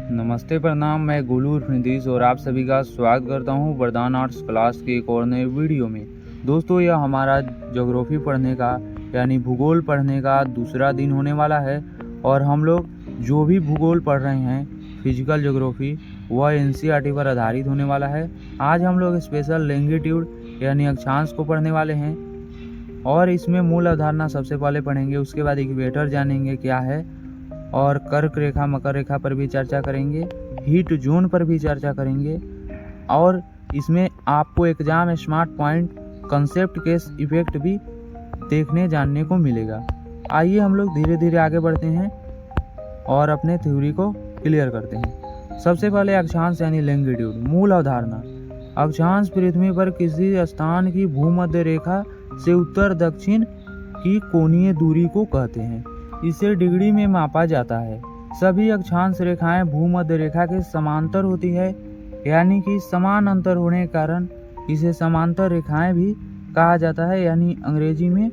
नमस्ते प्रणाम, मैं गोलू नीतीश और आप सभी का स्वागत करता हूं वरदान आर्ट्स क्लास के एक और नए वीडियो में। दोस्तों, यह हमारा ज्योग्राफी पढ़ने का यानी भूगोल पढ़ने का दूसरा दिन होने वाला है और हम लोग जो भी भूगोल पढ़ रहे हैं फिजिकल ज्योग्राफी वह एनसीईआरटी पर आधारित होने वाला है। आज हम लोग स्पेशल लैंगिट्यूड यानी अक्षांश को पढ़ने वाले हैं और इसमें मूल अवधारणा सबसे पहले पढ़ेंगे, उसके बाद इक्वेटर जानेंगे क्या है और कर्क रेखा मकर रेखा पर भी चर्चा करेंगे, हीट जोन पर भी चर्चा करेंगे और इसमें आपको exam smart point concept case effect भी देखने जानने को मिलेगा। आइए हम लोग धीरे धीरे आगे बढ़ते हैं और अपने थ्योरी को क्लियर करते हैं। सबसे पहले अक्षांश यानी लैंगिट्यूड। मूल अवधारणा, अक्षांश पृथ्वी पर किसी स्थान की भूमध्य रेखा से उत्तर दक्षिण की कोणीय दूरी को कहते हैं। इसे डिग्री में मापा जाता है। सभी अक्षांश रेखाएं भूमध्य रेखा के समांतर होती है, यानी कि समान अंतर होने के कारण इसे समांतर रेखाएं भी कहा जाता है, यानी अंग्रेजी में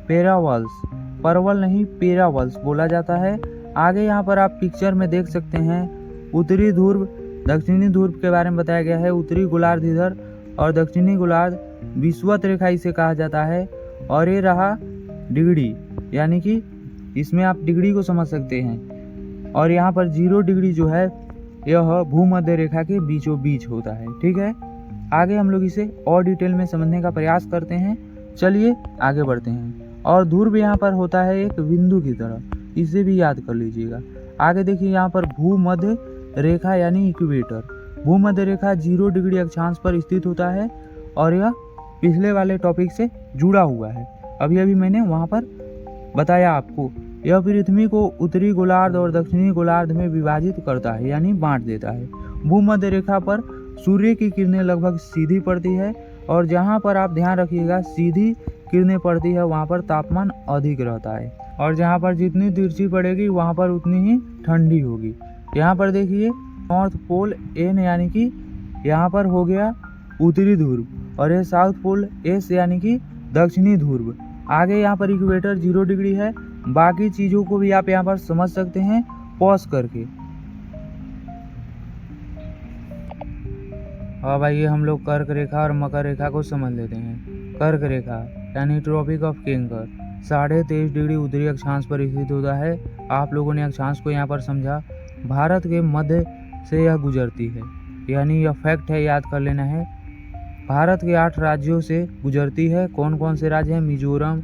पैरावल्स, परवल नहीं पैरावल्स बोला जाता है। आगे यहाँ पर आप पिक्चर में देख सकते हैं उत्तरी ध्रुव दक्षिणी ध्रुव के बारे में बताया गया है। उत्तरी गोलार्ध इधर और दक्षिणी गोलार्ध विषुवत रेखा इसे कहा जाता है। और ये रहा डिग्री, यानी कि इसमें आप डिग्री को समझ सकते हैं। और यहाँ पर 0 डिग्री जो है यह भूमध्य रेखा के बीचों बीच होता है। ठीक है, आगे हम लोग इसे और डिटेल में समझने का प्रयास करते हैं। चलिए आगे बढ़ते हैं। और ध्रुव यहाँ पर होता है एक बिंदु की तरह, इसे भी याद कर लीजिएगा। आगे देखिए यहाँ पर भूमध्य रेखा यानी इक्वेटर। भूमध्य रेखा 0 डिग्री अक्षांश पर स्थित होता है और यह पिछले वाले टॉपिक से जुड़ा हुआ है। अभी मैंने वहाँ पर बताया आपको। यह पृथ्वी को उत्तरी गोलार्ध और दक्षिणी गोलार्ध में विभाजित करता है, यानी बांट देता है। भूमध्य रेखा पर सूर्य की किरणें लगभग सीधी पड़ती है और जहाँ पर आप ध्यान रखिएगा सीधी किरणें पड़ती है वहाँ पर तापमान अधिक रहता है और जहाँ पर जितनी तिरछी पड़ेगी वहाँ पर उतनी ही ठंडी होगी। यहाँ पर देखिए नॉर्थ पोल एन यानी कि यहाँ पर हो गया उत्तरी ध्रुव और ये साउथ पोल एस यानी कि दक्षिणी ध्रुव। आगे यहाँ पर इक्वेटर 0 डिग्री है। बाकी चीज़ों को भी आप यहाँ पर समझ सकते हैं पॉज करके। अब आइए हम लोग कर्क रेखा और मकर रेखा को समझ लेते हैं। कर्क रेखा यानी ट्रॉपिक ऑफ कैंकर 23.5 डिग्री उत्तरी अक्षांश पर स्थित होता है। आप लोगों ने अक्षांश को यहाँ पर समझा। भारत के मध्य से यह गुजरती है, यानी यह फैक्ट है, याद कर लेना है। भारत के 8 राज्यों से गुजरती है। कौन कौन से राज्य हैं? मिजोरम,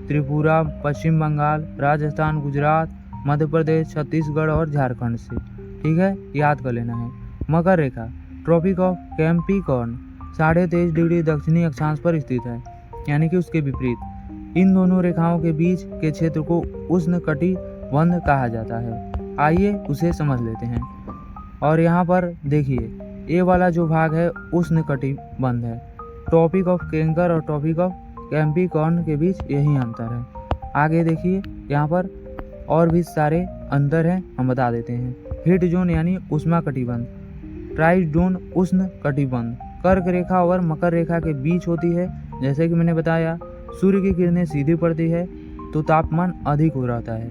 त्रिपुरा, पश्चिम बंगाल, राजस्थान, गुजरात, मध्य प्रदेश, छत्तीसगढ़ और झारखंड से। ठीक है, याद कर लेना है। मकर रेखा ट्रॉपिक ऑफ कैप्रिकॉर्न 23.5 डिग्री दक्षिणी अक्षांश पर स्थित है, यानी कि उसके विपरीत। इन दोनों रेखाओं के बीच के क्षेत्र को उष्णकटिबंध कहा जाता है। आइए उसे समझ लेते हैं। और यहाँ पर देखिए ये वाला जो भाग है उष्णकटिबंध है। ट्रॉपिक ऑफ कैंकर और ट्रॉपिक ऑफ कैप्रिकॉर्न के बीच यही अंतर है। आगे देखिए यहाँ पर और भी सारे अंतर हैं, हम बता देते हैं। हीट जोन यानी उष्णकटिबंध, ट्राइड जोन उष्णकटिबंध कर्क रेखा और मकर रेखा के बीच होती है। जैसे कि मैंने बताया सूर्य की किरणें सीधी पड़ती है तो तापमान अधिक हो रहता है।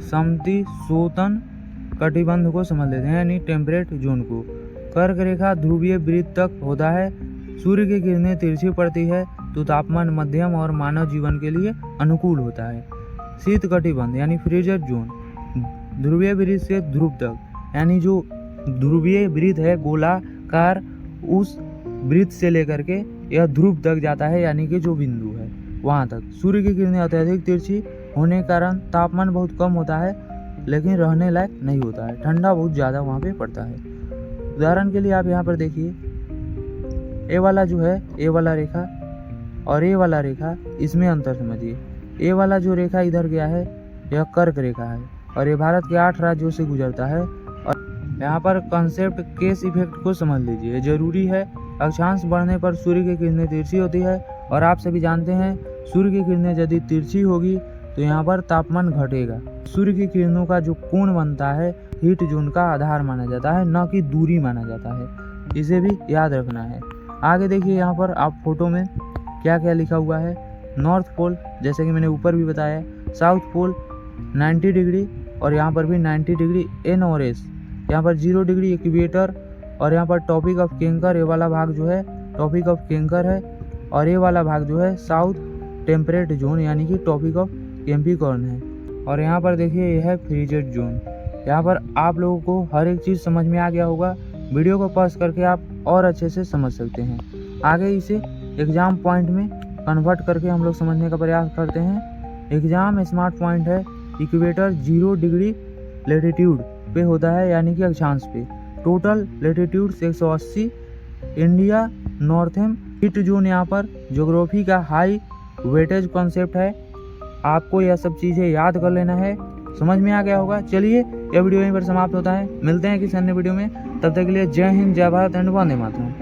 समशीतोष्ण कटिबंध को समझ लेते हैं, यानी टेम्परेट जोन को। कर्क रेखा ध्रुवीय वृत्त तक होता है। सूर्य की किरणें तिरछी पड़ती है तो तापमान मध्यम और मानव जीवन के लिए अनुकूल होता है। शीत कटिबंध यानी फ्रीजर जोन ध्रुवीय वृत्त से ध्रुव तक, यानी जो ध्रुवीय वृत्त है गोलाकार, उस वृत्त से लेकर के यह ध्रुव तक जाता है, यानी कि जो बिंदु है वहाँ तक। सूर्य की किरणें अत्यधिक तिरछी होने के कारण तापमान बहुत कम होता है लेकिन रहने लायक नहीं होता है। ठंडा बहुत ज़्यादा वहाँ पे पड़ता है। उदाहरण के लिए आप यहाँ पर देखिए ये वाला जो है ये वाला रेखा और ये वाला रेखा, इसमें अंतर समझिए। ये वाला जो रेखा इधर गया है यह कर्क रेखा है और ये भारत के 8 राज्यों से गुजरता है। और यहाँ पर कंसेप्ट केस इफेक्ट को समझ लीजिए, जरूरी है। अक्षांश बढ़ने पर सूर्य की किरणें तिरछी होती है और आप सभी जानते हैं सूर्य की किरणें यदि तिरछी होगी तो यहाँ पर तापमान घटेगा। सूर्य की किरणों का जो कोण बनता है हीट जोन का आधार माना जाता है, न कि दूरी माना जाता है। इसे भी याद रखना है। आगे देखिए यहाँ पर आप फोटो में क्या क्या लिखा हुआ है। नॉर्थ पोल, जैसे कि मैंने ऊपर भी बताया, साउथ पोल 90 डिग्री और यहाँ पर भी 90 डिग्री एन और एस, यहाँ पर 0 डिग्री इक्वेटर, और यहाँ पर टॉपिक ऑफ कैंकर, ये वाला भाग जो है टॉपिक ऑफ कैंकर है, और ये वाला भाग जो है साउथ टेम्परेट जोन यानी कि टॉपिक ऑफ कैप्रिकॉर्न है। और यहाँ पर देखिए यह है फ्रीजेड जोन। यहाँ पर आप लोगों को हर एक चीज़ समझ में आ गया होगा। वीडियो को पॉज करके आप और अच्छे से समझ सकते हैं। आगे इसे एग्ज़ाम पॉइंट में कन्वर्ट करके हम लोग समझने का प्रयास करते हैं। एग्ज़ाम स्मार्ट पॉइंट है इक्वेटर 0 डिग्री लेटीट्यूड पे होता है यानी कि अक्षांश पे। Total latitude 180। India northern heat zone यहाँ पर ज्योग्राफी का हाई वेटेज कॉन्सेप्ट है। आपको यह सब चीज़ें याद कर लेना है। समझ में आ गया होगा। चलिए यह वीडियो यहीं पर समाप्त होता है। मिलते हैं किसी अन्य वीडियो में। तब तक के लिए जय हिंद, जय भारत एंड वंदे मातरम।